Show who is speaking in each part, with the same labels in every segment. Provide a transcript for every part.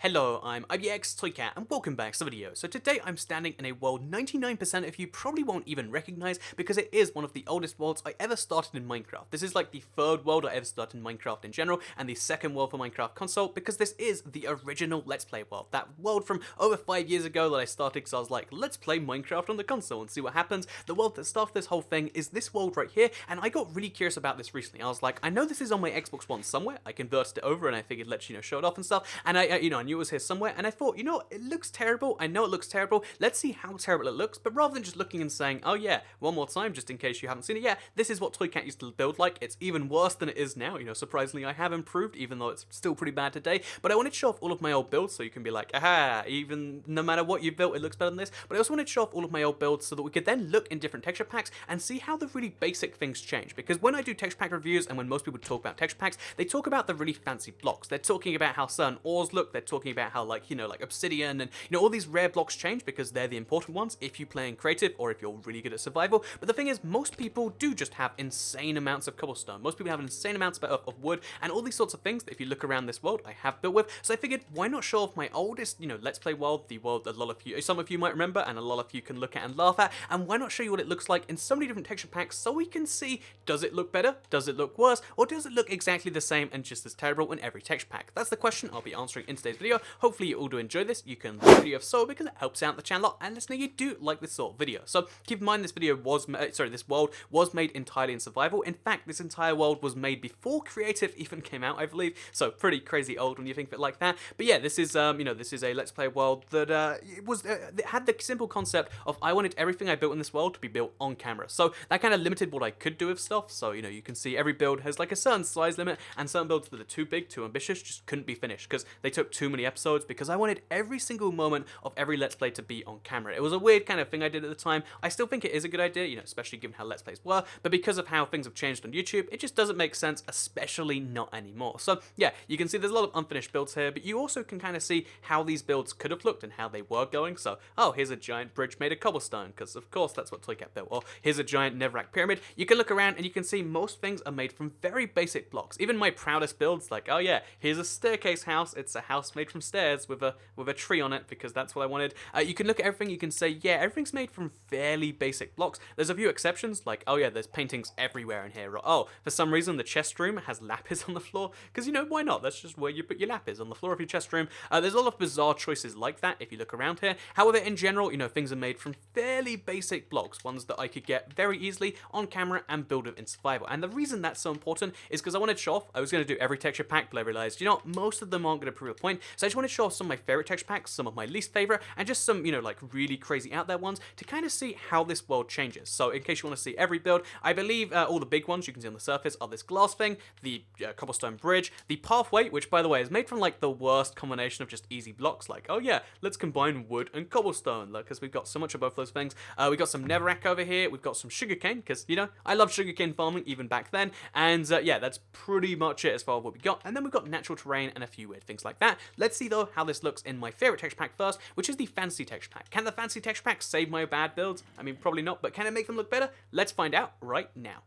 Speaker 1: Hello, I'm IBX and welcome back to the video. So today I'm standing in a world 99% of you probably won't even recognize because it is one of the oldest worlds I ever started in Minecraft. This is like the third world I ever started in Minecraft in general and the second world for Minecraft console because this is the original Let's Play world. That world from over 5 years ago that I started because I was like, let's play Minecraft on the console and see what happens. The world that started this whole thing is this world right here, and I got really curious about this recently. I was like, I know this is on my Xbox One somewhere. I converted it over and I figured let's show it off and stuff, and I knew it was here somewhere, and I thought, it looks terrible. I know it looks terrible. Let's see how terrible it looks. But rather than just looking and saying, oh yeah, one more time, just in case you haven't seen it, yeah, this is what Toycat used to build like. It's even worse than it is now. Surprisingly, I have improved, even though it's still pretty bad today. But I wanted to show off all of my old builds so you can be like, aha, even no matter what you built, it looks better than this. But I also wanted to show off all of my old builds so that we could then look in different texture packs and see how the really basic things change. Because when I do texture pack reviews and when most people talk about texture packs, they talk about the really fancy blocks. They're talking about how certain ores look. They're talking about how like obsidian and all these rare blocks change because they're the important ones if you play in creative or if you're really good at survival. But the thing is, most people do just have insane amounts of cobblestone. Most people have insane amounts of wood and all these sorts of things that if you look around this world I have built with. So I figured, why not show off my oldest Let's Play world, the world that some of you might remember and a lot of you can look at and laugh at, and why not show you what it looks like in so many different texture packs so we can see, does it look better, does it look worse, or does it look exactly the same and just as terrible in every texture pack? That's the question I'll be answering in today's video. Hopefully you all do enjoy this. You can like the video if so because it helps out the channel a lot, and listening, you do like this sort of video. So keep in mind this world was made entirely in survival. In fact, this entire world was made before creative even came out, I believe. So pretty crazy old when you think of it like that. But yeah, this is this is a Let's Play world that it had the simple concept of I wanted everything I built in this world to be built on camera. So that kind of limited what I could do with stuff. So you can see every build has like a certain size limit, and some builds that are too big, too ambitious, just couldn't be finished because they took too many episodes because I wanted every single moment of every Let's Play to be on camera. It was a weird kind of thing I did at the time. I still think it is a good idea, especially given how Let's Plays were, but because of how things have changed on YouTube, it just doesn't make sense, especially not anymore. So yeah, you can see there's a lot of unfinished builds here, but you also can kind of see how these builds could have looked and how they were going. So, oh, here's a giant bridge made of cobblestone, because of course that's what Toycat built. Or here's a giant netherrack pyramid. You can look around and you can see most things are made from very basic blocks. Even my proudest builds, like, oh yeah, here's a staircase house. It's a house made from stairs with a tree on it because that's what I wanted. You can look at everything, you can say, yeah, everything's made from fairly basic blocks. There's a few exceptions, like, oh yeah, there's paintings everywhere in here. Or, oh, for some reason the chest room has lapis on the floor, because why not? That's just where you put your lapis, on the floor of your chest room. There's a lot of bizarre choices like that if you look around here. However, in general, things are made from fairly basic blocks, ones that I could get very easily on camera and build with in survival. And the reason that's so important is because I wanted to show off, I was going to do every texture pack, but I realized, most of them aren't going to prove a point. So I just wanted to show off some of my favorite texture packs, some of my least favorite, and just some, like really crazy out there ones to kind of see how this world changes. So in case you want to see every build, I believe all the big ones you can see on the surface are this glass thing, the Cobblestone Bridge, the pathway, which by the way is made from like the worst combination of just easy blocks, like, oh yeah, let's combine wood and cobblestone, because we've got so much of both those things. We've got some netherrack over here, we've got some sugarcane, because, I love sugarcane farming even back then, and yeah, that's pretty much it as far as what we got. And then we've got natural terrain and a few weird things like that. Let's see though how this looks in my favorite texture pack first, which is the fancy texture pack. Can the fancy texture pack save my bad builds? I mean, probably not, but can it make them look better? Let's find out right now.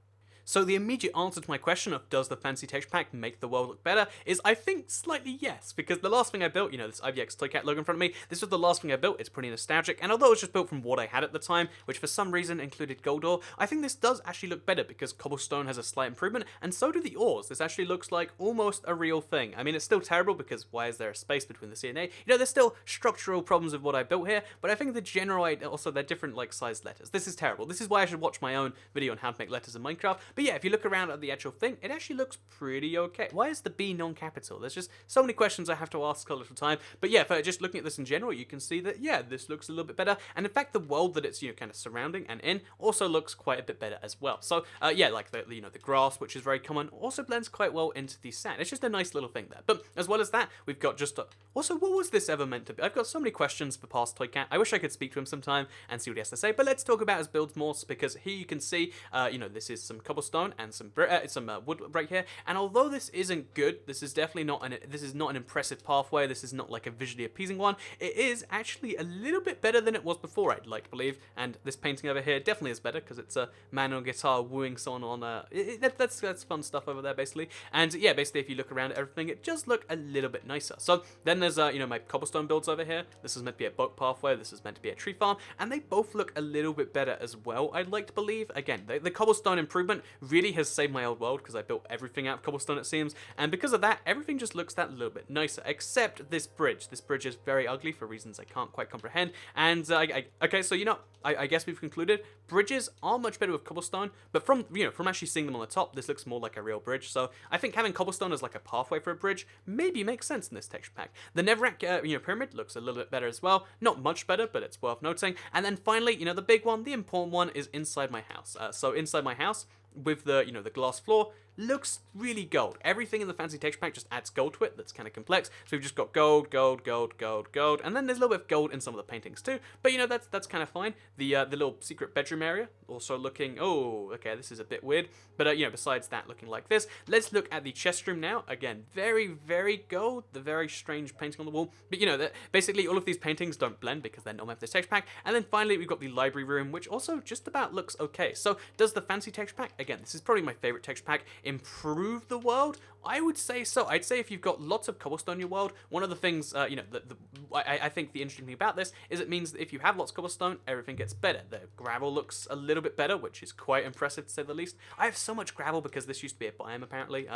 Speaker 1: So the immediate answer to my question of does the fancy texture pack make the world look better is I think slightly yes, because the last thing I built, this IVX Toycat logo in front of me, this was the last thing I built. It's pretty nostalgic, and although it was just built from what I had at the time, which for some reason included gold ore, I think this does actually look better because cobblestone has a slight improvement, and so do the ores. This actually looks like almost a real thing. I mean, it's still terrible because why is there a space between the C and A? There's still structural problems with what I built here, but I think the general idea, also they're different like sized letters. This is terrible. This is why I should watch my own video on how to make letters in Minecraft. But yeah, if you look around at the actual thing, it actually looks pretty okay. Why is the B non-capital? There's just so many questions I have to ask a little time. But yeah, for just looking at this in general, you can see that, yeah, this looks a little bit better. And in fact, the world that it's, kind of surrounding and in also looks quite a bit better as well. So yeah, like the grass, which is very common, also blends quite well into the sand. It's just a nice little thing there. But as well as that, we've got just also, what was this ever meant to be? I've got so many questions for past Toycat. I wish I could speak to him sometime and see what he has to say. But let's talk about his builds more, because here you can see, this is some cobblestone cobblestone and some wood right here. And although this isn't good, this is definitely not an impressive pathway. This is not like a visually appeasing one. It is actually a little bit better than it was before, I'd like to believe. And this painting over here definitely is better because it's a man on a guitar wooing someone on that's fun stuff over there basically. And yeah, basically if you look around at everything, it does look a little bit nicer. So then there's my cobblestone builds over here. This is meant to be a boat pathway. This is meant to be a tree farm, and they both look a little bit better as well, I'd like to believe. Again, the cobblestone improvement really has saved my old world because I built everything out of cobblestone, it seems, and because of that, everything just looks that little bit nicer, except this bridge. This bridge is very ugly for reasons I can't quite comprehend. And okay, so I guess we've concluded bridges are much better with cobblestone, but from actually seeing them on the top, this looks more like a real bridge. So I think having cobblestone as like a pathway for a bridge maybe makes sense in this texture pack. The Netherrack pyramid looks a little bit better as well, not much better, but it's worth noting. And then finally, the big one, the important one, is inside my house. So inside my house, with the the glass floor, looks really gold. Everything in the fancy texture pack just adds gold to it. That's kind of complex. So we've just got gold, gold, gold, gold, gold, and then there's a little bit of gold in some of the paintings too. But that's kind of fine. The little secret bedroom area also looking. Oh, okay, this is a bit weird. But besides that, looking like this. Let's look at the chest room now. Again, very, very gold. The very strange painting on the wall. But basically all of these paintings don't blend because they're not meant for this texture pack. And then finally we've got the library room, which also just about looks okay. So does the fancy texture pack, again, this is probably my favorite texture pack, improve the world? I would say so. I'd say if you've got lots of cobblestone in your world, one of the things, I think the interesting thing about this is it means that if you have lots of cobblestone, everything gets better. The gravel looks a little bit better, which is quite impressive to say the least. I have so much gravel because this used to be a biome apparently.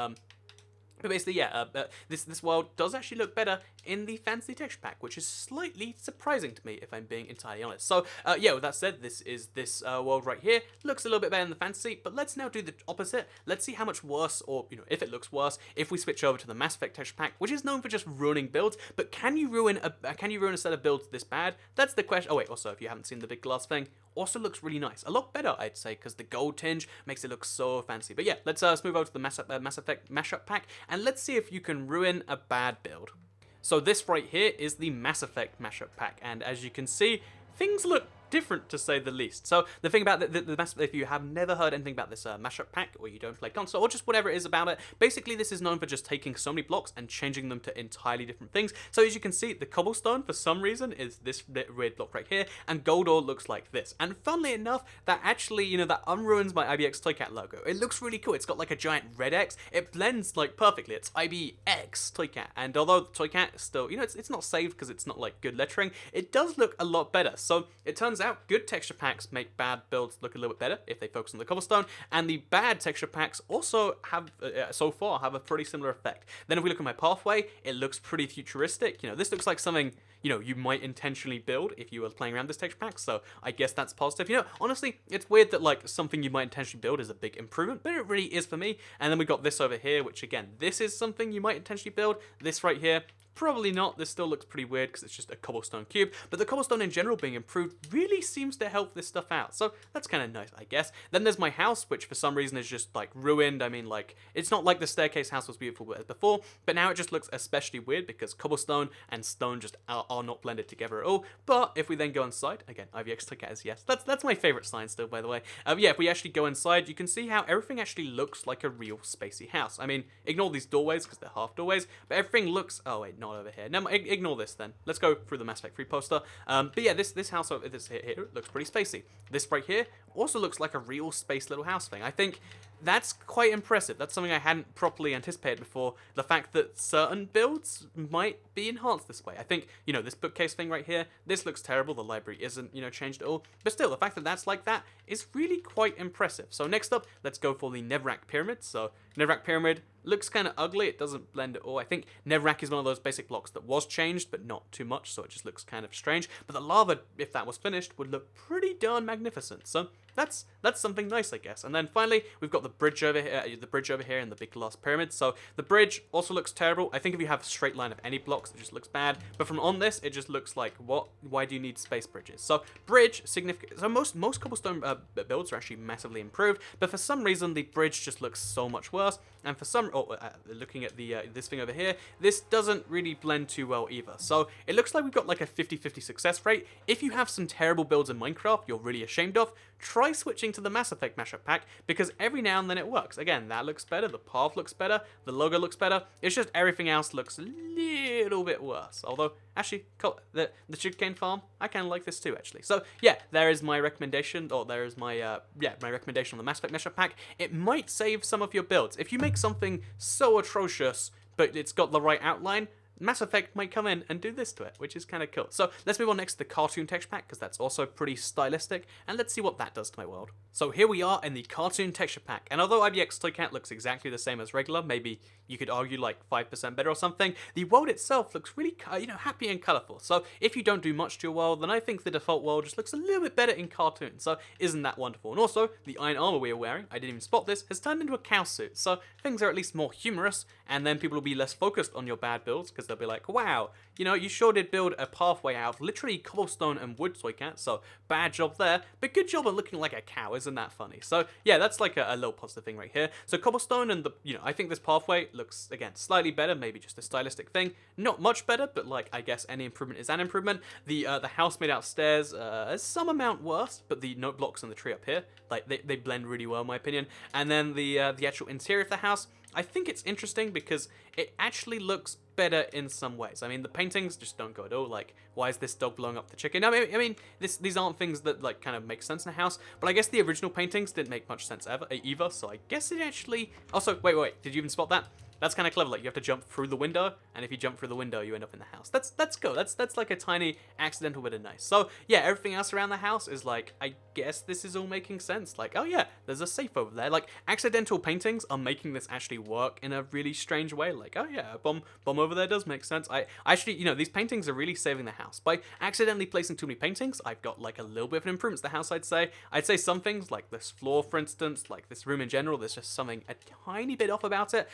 Speaker 1: But basically, yeah, this world does actually look better in the fancy texture pack, which is slightly surprising to me, if I'm being entirely honest. So, yeah, with that said, this world right here looks a little bit better than the fantasy, but let's now do the opposite. Let's see how much worse, or, if it looks worse, if we switch over to the Mass Effect texture pack, which is known for just ruining builds, but can you ruin a set of builds this bad? That's the question. Oh, wait, also, if you haven't seen the big glass thing, also looks really nice. A lot better, I'd say, because the gold tinge makes it look so fancy. But yeah, let's move over to the Mass Effect Mashup pack, and let's see if you can ruin a bad build. So this right here is the Mass Effect Mashup pack, and as you can see, things look different to say the least. So the thing about the Mass Effect, if you have never heard anything about this Mashup pack, or you don't play console, or just whatever it is about it, basically this is known for just taking so many blocks and changing them to entirely different things. So as you can see, the cobblestone for some reason is this red block right here, and gold ore looks like this. And funnily enough, that actually, that unruins my IBX Toycat logo. It looks really cool. It's got like a giant red X. It blends like perfectly. It's IBX Toycat. And although the Toycat is still, it's not saved because it's not like good lettering, it does look a lot better. So it turns out good texture packs make bad builds look a little bit better if they focus on the cobblestone, and the bad texture packs also have, so far, have a pretty similar effect. Then if we look at my pathway, it looks pretty futuristic. This looks like something, you might intentionally build if you were playing around this texture pack, so I guess that's positive. Honestly, it's weird that, like, something you might intentionally build is a big improvement, but it really is for me. And then we got this over here, which, again, this is something you might intentionally build. This right here, probably not. This still looks pretty weird because it's just a cobblestone cube, but the cobblestone in general being improved really seems to help this stuff out, so that's kind of nice, I guess. Then there's my house, which for some reason is just like ruined. I mean, like, it's not like the staircase house was beautiful before, but now it just looks especially weird because cobblestone and stone just are not blended together at all. But if we then go inside, again, IVX Toycat is yes. That's my favorite sign still, by the way. Yeah, if we actually go inside, you can see how everything actually looks like a real spacey house. I mean, ignore these doorways because they're half doorways, but everything looks, oh wait, not over here. No, ignore this then. Let's go through the Mass Effect 3 poster. But yeah, this house over this here looks pretty spacey. This right here also looks like a real space little house thing. I think that's quite impressive. That's something I hadn't properly anticipated before. The fact that certain builds might be enhanced this way. I think, this bookcase thing right here, this looks terrible. The library isn't, changed at all. But still, the fact that that's like that is really quite impressive. So next up, let's go for the Netherrack Pyramid. So Netherrack Pyramid looks kind of ugly. It doesn't blend at all. I think Netherrack is one of those basic blocks that was changed, but not too much, so it just looks kind of strange. But the lava, if that was finished, would look pretty darn magnificent. So that's something nice, I guess. And then finally, we've got the bridge over here, and the big glass pyramid. So the bridge also looks terrible. I think if you have a straight line of any blocks, it just looks bad. But from on this, it just looks like, what? Why do you need space bridges? So bridge, significant. So most cobblestone builds are actually massively improved, but for some reason, the bridge just looks so much worse. and for some, looking at the this thing over here, this doesn't really blend too well either. So it looks like we've got like a 50-50 success rate. If you have some terrible builds in Minecraft you're really ashamed of, try switching to the Mass Effect Mashup pack, because every now and then it works. Again, that looks better, the path looks better, the logo looks better, it's just everything else looks a little bit worse. Although, actually, the sugarcane farm, I kind of like this too, actually. So, yeah, there is my recommendation, or there is my, my recommendation on the Mass Effect Mashup pack. It might save some of your builds. If you make something so atrocious, but it's got the right outline, Mass Effect might come in and do this to it, which is kind of cool. So let's move on next to the cartoon texture pack, because that's also pretty stylistic, and let's see what that does to my world. So here we are in the cartoon texture pack, and although IBX Toy Cat looks exactly the same as regular, maybe you could argue like 5% better or something, the world itself looks really, happy and colourful. So if you don't do much to your world, then I think the default world just looks a little bit better in cartoon. So isn't that wonderful? And also, the iron armour we are wearing, I didn't even spot this, has turned into a cow suit. So things are at least more humorous, and then people will be less focused on your bad builds, because they'll be like, wow, you sure did build a pathway out of literally cobblestone and wood, Toy Cat, so bad job there, but good job at looking like a cow, isn't that funny? So yeah, that's like a little positive thing right here. So cobblestone and I think this pathway looks, again, slightly better, maybe just a stylistic thing. Not much better, but like, I guess any improvement is an improvement. The house made outstairs is some amount worse, but the note blocks and the tree up here, like, they blend really well in my opinion. And then the actual interior of the house, I think it's interesting because it actually looks better in some ways. I mean, the paintings just don't go at all. Like, why is this dog blowing up the chicken? I mean, these aren't things that like kind of make sense in a house. But I guess the original paintings didn't make much sense either. So I guess it actually. Also, wait. Did you even spot that? That's kind of clever. Like, you have to jump through the window, and if you jump through the window, you end up in the house. That's cool. That's like a tiny accidental bit of nice. So yeah, everything else around the house is like, I guess this is all making sense. Like, oh yeah, there's a safe over there. Like, accidental paintings are making this actually work in a really strange way. Like, oh yeah, a bomb over there does make sense. I actually, these paintings are really saving the house. By accidentally placing too many paintings, I've got like a little bit of an improvement to the house, I'd say. I'd say some things, like this floor, for instance, like this room in general, there's just something a tiny bit off about it.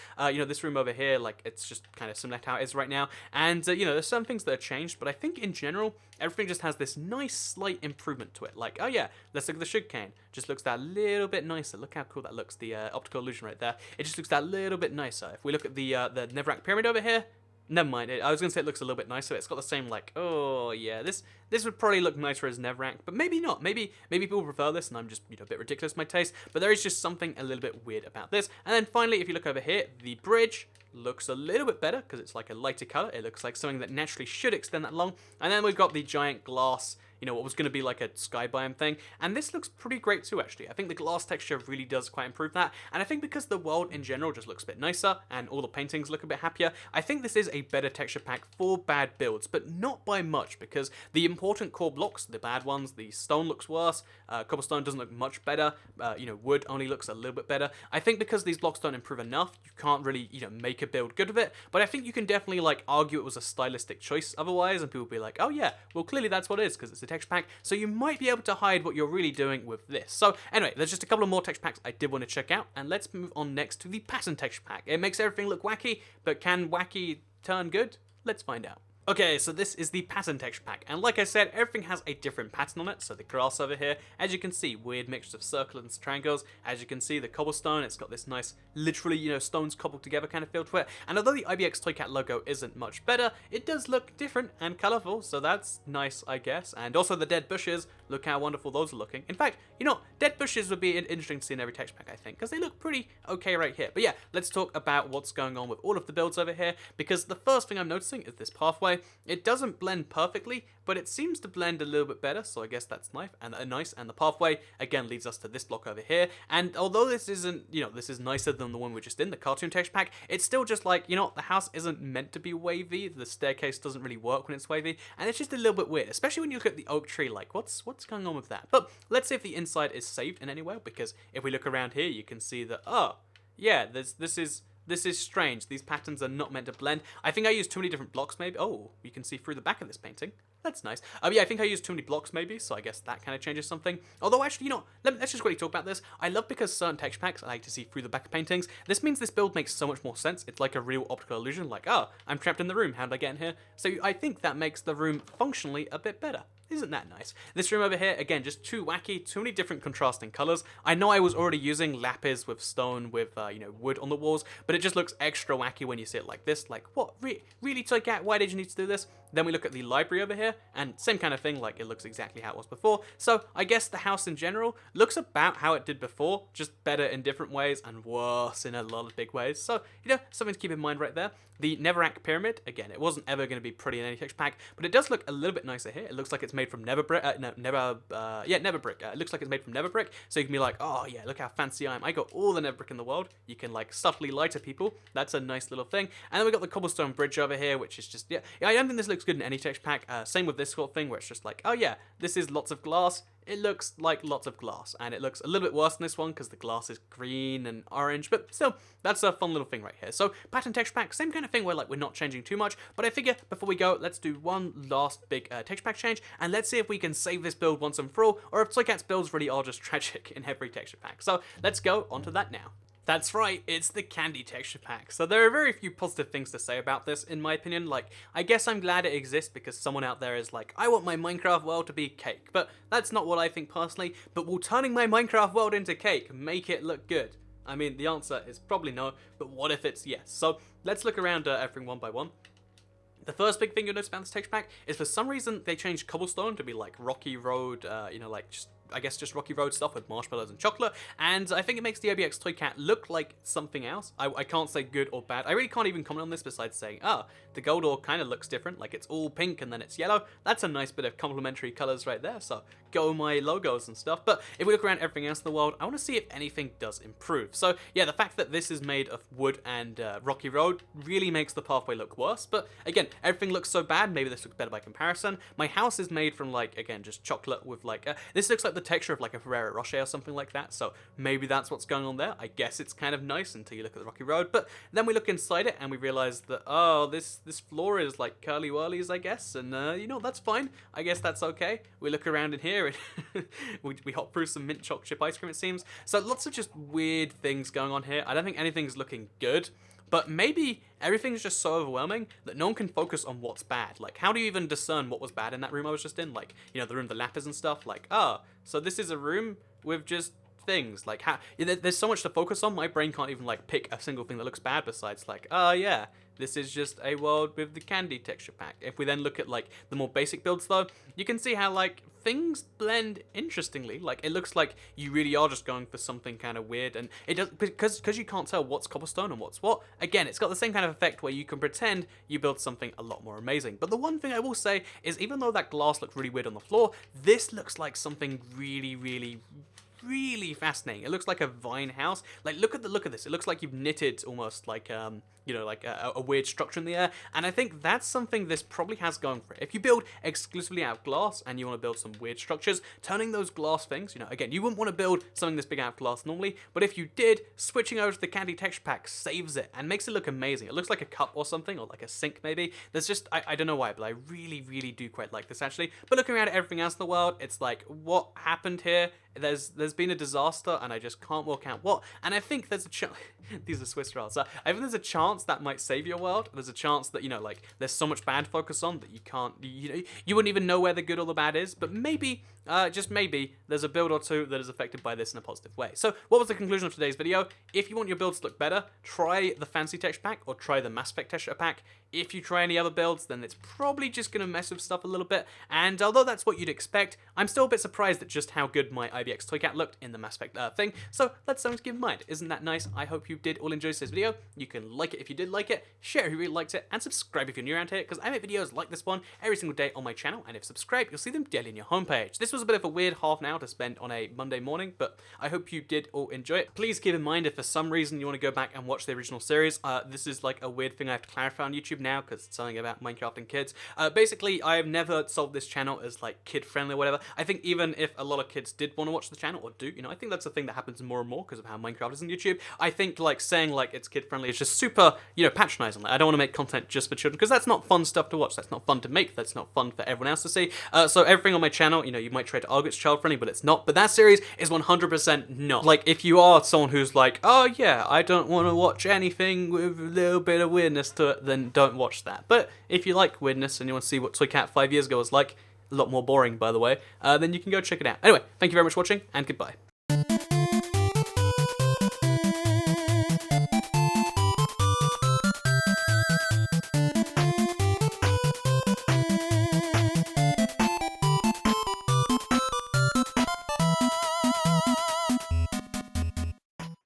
Speaker 1: This room over here, like, it's just kind of similar to how it is right now. And, there's some things that are changed, but I think in general, everything just has this nice slight improvement to it. Like, oh yeah, let's look at the sugarcane. Just looks that little bit nicer. Look how cool that looks, the optical illusion right there. It just looks that little bit nicer. If we look at the Netherrack pyramid over here, never mind. I was going to say it looks a little bit nicer. It's got the same, like, oh yeah, this would probably look nicer as Netherrack, but maybe not. Maybe people prefer this, and I'm just, a bit ridiculous in my taste. But there is just something a little bit weird about this. And then finally, if you look over here, the bridge looks a little bit better because it's like a lighter color. It looks like something that naturally should extend that long. And then we've got the giant glass, what was going to be like a sky biome thing. And this looks pretty great too, actually. I think the glass texture really does quite improve that. And I think because the world in general just looks a bit nicer and all the paintings look a bit happier, I think this is a better texture pack for bad builds, but not by much, because the important core blocks, the bad ones, the stone looks worse, cobblestone doesn't look much better, wood only looks a little bit better. I think because these blocks don't improve enough, you can't really, make a build good of it, but I think you can definitely, like, argue it was a stylistic choice otherwise, and people will be like, oh yeah, well clearly that's what it is, because it's a texture pack, so you might be able to hide what you're really doing with this. So anyway, there's just a couple of more texture packs I did want to check out, and let's move on next to the pattern texture pack. It makes everything look wacky, but can wacky turn good? Let's find out. Okay, so this is the pattern texture pack, and like I said, everything has a different pattern on it. So the grass over here, as you can see, weird mixture of circles and triangles. As you can see, the cobblestone, it's got this nice, literally, stones cobbled together kind of feel to it. And although the IBX Toy Cat logo isn't much better, it does look different and colourful, so that's nice, I guess. And also the dead bushes, look how wonderful those are looking. In fact, dead bushes would be interesting to see in every texture pack, I think, because they look pretty okay right here. But yeah, let's talk about what's going on with all of the builds over here, because the first thing I'm noticing is this pathway. It doesn't blend perfectly, but it seems to blend a little bit better, so I guess that's nice. And the pathway again leads us to this block over here. And although this isn't, this is nicer than the one we're just in, the cartoon texture pack, it's still just like, the house isn't meant to be wavy. The staircase doesn't really work when it's wavy, and it's just a little bit weird, especially when you look at the oak tree. Like, what's going on with that? But let's see if the inside is saved in any way, because if we look around here, you can see that, oh yeah, this is strange. These patterns are not meant to blend. I think I used too many different blocks, maybe. Oh, you can see through the back of this painting. That's nice. Yeah, I think I used too many blocks, maybe, so I guess that kind of changes something. Although, actually, let's just quickly talk about this. I love because certain texture packs I like to see through the back of paintings. This means this build makes so much more sense. It's like a real optical illusion, like, oh, I'm trapped in the room. How did I get in here? So I think that makes the room functionally a bit better. isn't that nice? This room over here, again, just too wacky, too many different contrasting colors. I know I was already using lapis with stone with, wood on the walls, but it just looks extra wacky when you see it like this. Like, what? Really, Toy Cat? Why did you need to do this? Then we look at the library over here, and same kind of thing, like it looks exactly how it was before. So I guess the house in general looks about how it did before, just better in different ways and worse in a lot of big ways. So, something to keep in mind right there. The Netherrack Pyramid, again, it wasn't ever going to be pretty in any texture pack, but it does look a little bit nicer here. It looks like it's made from Nether brick. It looks like it's made from Nether brick, so you can be like, oh yeah, look how fancy I am. I got all the Nether brick in the world. You can like subtly lie to people. That's a nice little thing. And then we got the Cobblestone Bridge over here, which is just, I don't think this looks good in any texture pack. Same with this sort of thing, where it's just like, oh yeah, this is lots of glass. It looks like lots of glass, and it looks a little bit worse than this one because the glass is green and orange, but still, that's a fun little thing right here. So, pattern texture pack, same kind of thing where like we're not changing too much, but I figure before we go, let's do one last big texture pack change, and let's see if we can save this build once and for all, or if Toy Cat's builds really are just tragic in every texture pack. So, let's go onto that now. That's right, it's the candy texture pack. So there are very few positive things to say about this, in my opinion. Like, I guess I'm glad it exists because someone out there is like, I want my Minecraft world to be cake. But that's not what I think personally. But will turning my Minecraft world into cake make it look good? I mean, the answer is probably no, but what if it's yes? So let's look around everything one by one. The first big thing you'll notice about this texture pack is for some reason they changed cobblestone to be like rocky road, just rocky road stuff with marshmallows and chocolate, and I think it makes the OBX Toy Cat look like something else. I can't say good or bad. I really can't even comment on this besides saying, the gold ore kind of looks different, like it's all pink and then it's yellow. That's a nice bit of complementary colors right there, so go my logos and stuff. But if we look around everything else in the world, I want to see if anything does improve. So yeah, the fact that this is made of wood and rocky road really makes the pathway look worse, but again, everything looks so bad, maybe this looks better by comparison. My house is made from like, again, just chocolate with like, this looks like the texture of like a Ferrero Rocher or something like that, so maybe that's what's going on there. I guess it's kind of nice until you look at the rocky road, but then we look inside it and we realize that, oh, this floor is like curly whirlies, I guess, and that's fine. I guess that's okay. We look around in here and we hop through some mint choc chip ice cream, it seems. So lots of just weird things going on here. I don't think anything's looking good. But maybe everything's just so overwhelming that no one can focus on what's bad. Like, how do you even discern what was bad in that room I was just in? Like, the room with the lapis and stuff. Like, so this is a room with just things. Like, how there's so much to focus on, my brain can't even, like, pick a single thing that looks bad besides, like, yeah, this is just a world with the candy texture pack. If we then look at, like, the more basic builds, though, you can see how, like, things blend interestingly. Like, it looks like you really are just going for something kind of weird, and it does, because you can't tell what's cobblestone and what's what. Again, it's got the same kind of effect where you can pretend you build something a lot more amazing. But the one thing I will say is, even though that glass looked really weird on the floor, this looks like something really, really, really fascinating. It looks like a vine house. Like, look at this. It looks like you've knitted almost like a weird structure in the air, and I think that's something this probably has going for it. If you build exclusively out of glass and you want to build some weird structures, turning those glass things, again, you wouldn't want to build something this big out of glass normally, but if you did, switching over to the candy texture pack saves it and makes it look amazing. It looks like a cup or something, or like a sink maybe. There's just, I don't know why, but I really, really do quite like this actually. But looking around at everything else in the world, it's like, what happened here? There's been a disaster and I just can't work out what. And I think there's a chance, these are Swiss rolls, so I think there's a chance that might save your world. There's a chance that, like, there's so much bad focus on that you can't, you wouldn't even know where the good or the bad is, but maybe, just maybe, there's a build or two that is affected by this in a positive way. So, what was the conclusion of today's video? If you want your builds to look better, try the fancy texture pack or try the Mass Effect texture pack. If you try any other builds, then it's probably just going to mess with stuff a little bit, and although that's what you'd expect, I'm still a bit surprised at just how good my IBX Toy Cat looked in the Mass Effect thing, so that's something to keep in mind. Isn't that nice? I hope you did all enjoy today's video. You can like it if you did like it, share if you really liked it, and subscribe if you're new around here, because I make videos like this one every single day on my channel, and if subscribed, you'll see them daily on your homepage. This was a bit of a weird half an hour to spend on a Monday morning, but I hope you did all enjoy it. Please keep in mind, if for some reason you want to go back and watch the original series, this is like a weird thing I have to clarify on YouTube now, because it's something about Minecraft and kids. Basically, I have never sold this channel as like kid friendly or whatever. I think even if a lot of kids did want to watch the channel, or do, I think that's a thing that happens more and more because of how Minecraft is on YouTube. I think like saying like it's kid friendly is just super, patronizing. Like, I don't want to make content just for children because that's not fun stuff to watch. That's not fun to make. That's not fun for everyone else to see. So everything on my channel, you might try to argue it's child friendly, but it's not. But that series is 100% not. Like, if you are someone who's like, oh yeah, I don't want to watch anything with a little bit of weirdness to it, then don't watch that. But if you like weirdness and you want to see what Toy Cat 5 years ago was like, a lot more boring, by the way, then you can go check it out. Anyway, thank you very much for watching, and goodbye.